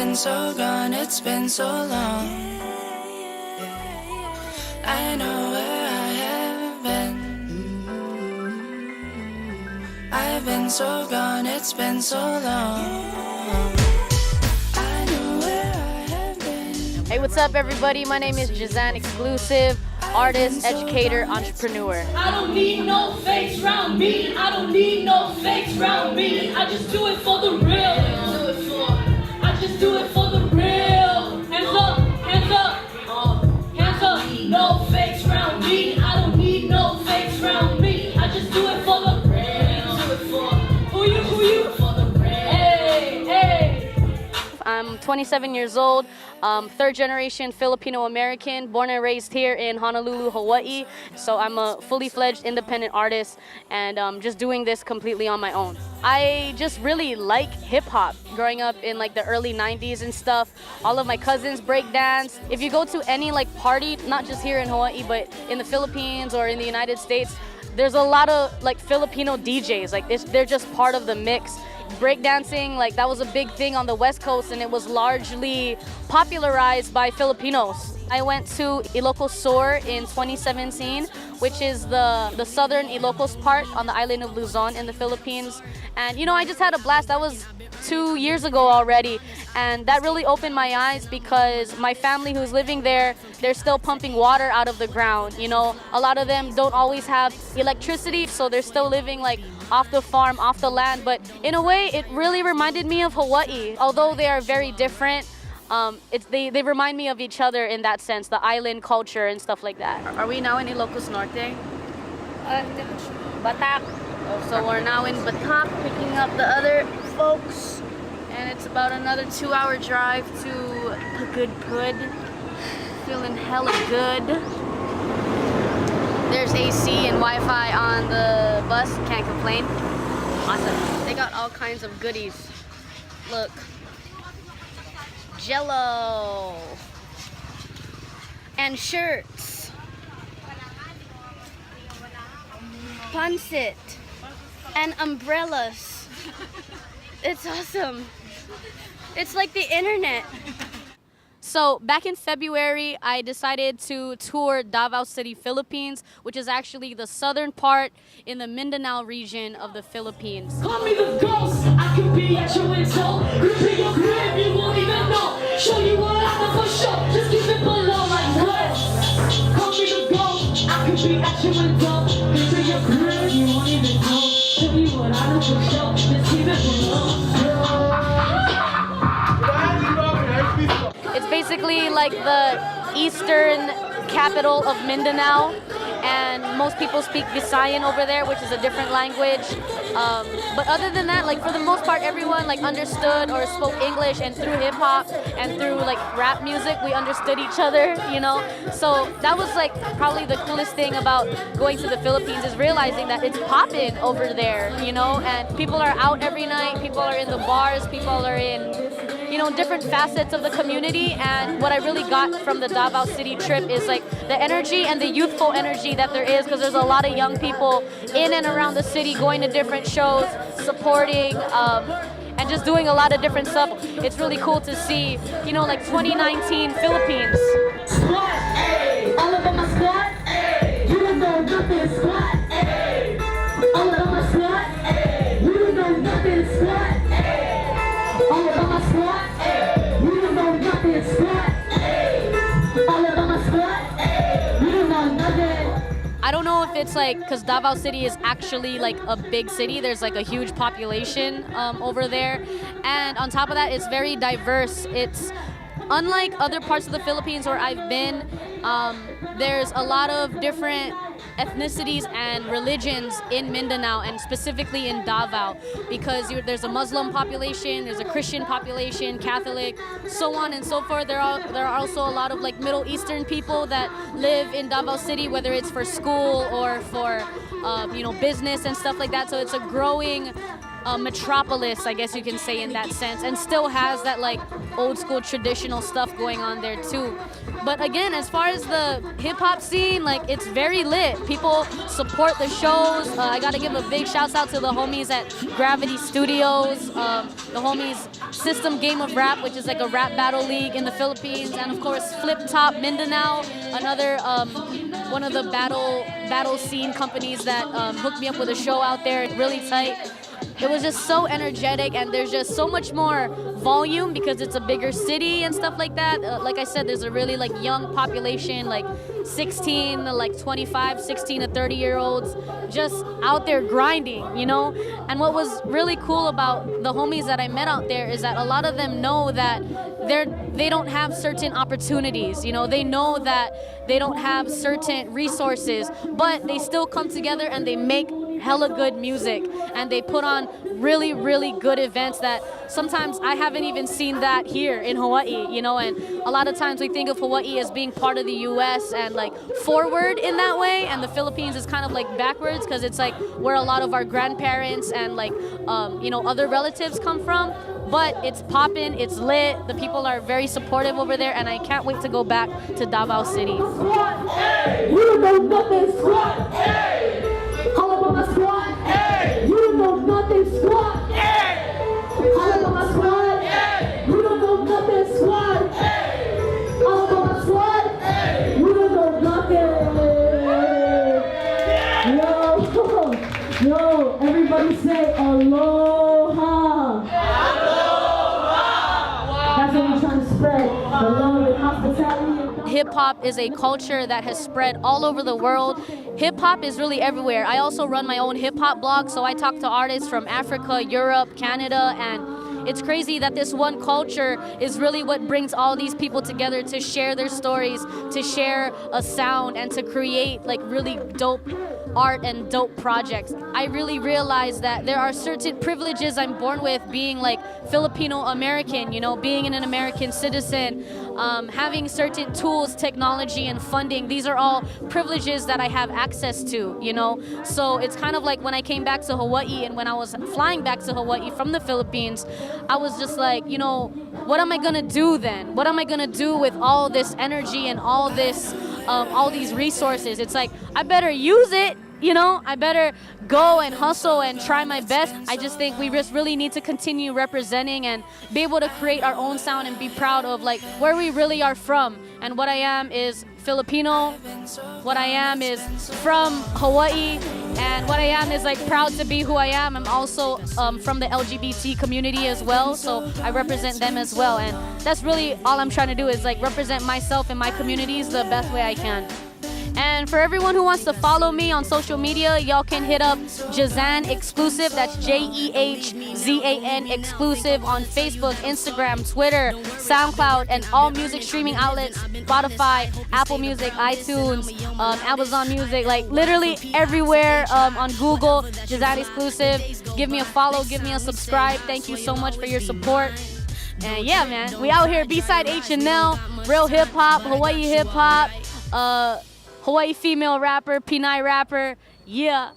been so gone, it's been so long. I know where I have been. I've been so gone, it's been so long. I know where I have been. Hey, what's up, everybody? My name is Jehzan Exclusive, artist, educator, entrepreneur. I don't need no fakes round me. I don't need no fakes round me. I just do it for the real. I just do it for the real. Hands up, hands up, hands up. No fakes round me. I don't need no fakes round me. I just do it for the real. Who you? For the real. Hey, hey. I'm 27 years old, third generation Filipino-American, born and raised here in Honolulu, Hawaii. So I'm a fully fledged independent artist and just doing this completely on my own. I just really like hip-hop. Growing up in like the early 90s and stuff, all of my cousins break dance. If you go to any like party, not just here in Hawaii, but in the Philippines or in the United States, there's a lot of like Filipino DJs. Like they're just part of the mix. Breakdancing, like that was a big thing on the West Coast, and it was largely popularized by Filipinos. I went to Ilocos Sur in 2017, which is the southern Ilocos part on the island of Luzon in the Philippines. And you know, I just had a blast. That was 2 years ago already, and that really opened my eyes because my family who's living there, they're still pumping water out of the ground. You know, a lot of them don't always have electricity, so they're still living like off the farm, off the land. But in a way, it really reminded me of Hawaii. Although they are very different, they remind me of each other in that sense, the island culture and stuff like that. Are we now in Ilocos Norte? Batak. So we're now in Batak, picking up the other folks. And it's about another 2-hour drive to Pagudpud. Feeling hella good. There's AC and Wi-Fi on the bus, can't complain. Awesome. They got all kinds of goodies. Look. Jello. And shirts. Pancit. And umbrellas. It's awesome. It's like the internet. So back in February, I decided to tour Davao City, Philippines, which is actually the southern part in the Mindanao region of the Philippines. Call me the ghost. I could be at your window. Grip in your grip, you won't even know. Show you what I know for sure. Just keep it below like this. Call me the ghost. I could be at your window. Grip in your grip, you won't even know. Show you what I know for sure. Just keep it below. It's basically like the eastern capital of Mindanao, and most people speak Visayan over there, which is a different language. But other than that, like for the most part, everyone like understood or spoke English, and through hip hop and through like rap music, we understood each other, you know? So that was like probably the coolest thing about going to the Philippines, is realizing that it's poppin' over there, you know? And people are out every night, people are in the bars, people are in, you know, different facets of the community. And what I really got from the Davao City trip is like the energy and the youthful energy that there is, because there's a lot of young people in and around the city going to different shows, supporting, and just doing a lot of different stuff. It's really cool to see, you know, like 2019 Philippines. Squat, ayy. Alabama squat, ayy. You don't know nothing, squat, ayy. Alabama squat, ayy. You don't know nothing, squat, ayy. Alabama squat, ayy. You don't know nothing, squat, ayy. Alabama squat, ayy. You don't know nothing. I don't know if it's like, because Davao City is actually like a big city. There's like a huge population over there. And on top of that, it's very diverse. It's unlike other parts of the Philippines where I've been, there's a lot of different ethnicities and religions in Mindanao, and specifically in Davao, because there's a Muslim population, there's a Christian population, Catholic, so on and so forth. There are also a lot of like Middle Eastern people that live in Davao City, whether it's for school or for you know, business and stuff like that. So it's a growing metropolis, I guess you can say, in that sense, and still has that like old school traditional stuff going on there too. But again, as far as the hip-hop scene, like, it's very lit. People support the shows. I gotta give a big shout out to the homies at Gravity Studios, the homies System Game of Rap, which is like a rap battle league in the Philippines, and of course Flip Top Mindanao, another one of the battle scene companies that hooked me up with a show out there, really tight. It was just so energetic, and there's just so much more volume because it's a bigger city and stuff like that. Like I said, there's a really like young population, like 16 to like 25, 16 to 30-year-olds just out there grinding, you know? And what was really cool about the homies that I met out there is that a lot of them know that they don't have certain opportunities, you know? They know that they don't have certain resources, but they still come together and they make hella good music, and they put on really, really good events that sometimes I haven't even seen that here in Hawaii, you know. And a lot of times we think of Hawaii as being part of the US and like forward in that way, and the Philippines is kind of like backwards because it's like where a lot of our grandparents and like you know, other relatives come from. But it's poppin', it's lit, the people are very supportive over there, and I can't wait to go back to Davao City. You don't know nothing, squad. Hey. Holla about my squad. Hey. You don't know nothing, squad. Hey. Holla about my squad. Hey. You don't know nothing, squad. Hey. Holla about my squad. Hey. You don't know nothing. Yo, everybody say aloha. That's what we're trying to spread. The love and hospitality. Hip-hop is a culture that has spread all over the world. Hip-hop is really everywhere. I also run my own hip-hop blog, so I talk to artists from Africa, Europe, Canada, and it's crazy that this one culture is really what brings all these people together to share their stories, to share a sound, and to create like really dope art and dope projects. I really realized that there are certain privileges I'm born with, being like Filipino-American, you know, being an American citizen, having certain tools, technology, and funding. These are all privileges that I have access to, you know. So it's kind of like when I came back to Hawaii, and when I was flying back to Hawaii from the Philippines, I was just like, you know, what am I gonna do then? What am I gonna do with all this energy and all this, all these resources? It's like, I better use it, you know? I better go and hustle and try my best. I just think we just really need to continue representing and be able to create our own sound and be proud of like where we really are from. And what I am is Filipino, what I am is from Hawaii, and what I am is like proud to be who I am. I'm also from the LGBT community as well, so I represent them as well, and that's really all I'm trying to do is like represent myself and my communities the best way I can. And for everyone who wants to follow me on social media, y'all can hit up Jehzan Exclusive. That's Jehzan Exclusive on Facebook, Instagram, Twitter, SoundCloud, and all music streaming outlets, Spotify, Apple Music, iTunes, Amazon Music, like literally everywhere, on Google, Jehzan Exclusive. Give me a follow, give me a subscribe. Thank you so much for your support. And yeah, man, we out here, B-Side HNL, real hip-hop, Hawaii hip-hop, Hawaii female rapper, Pinay rapper, yeah.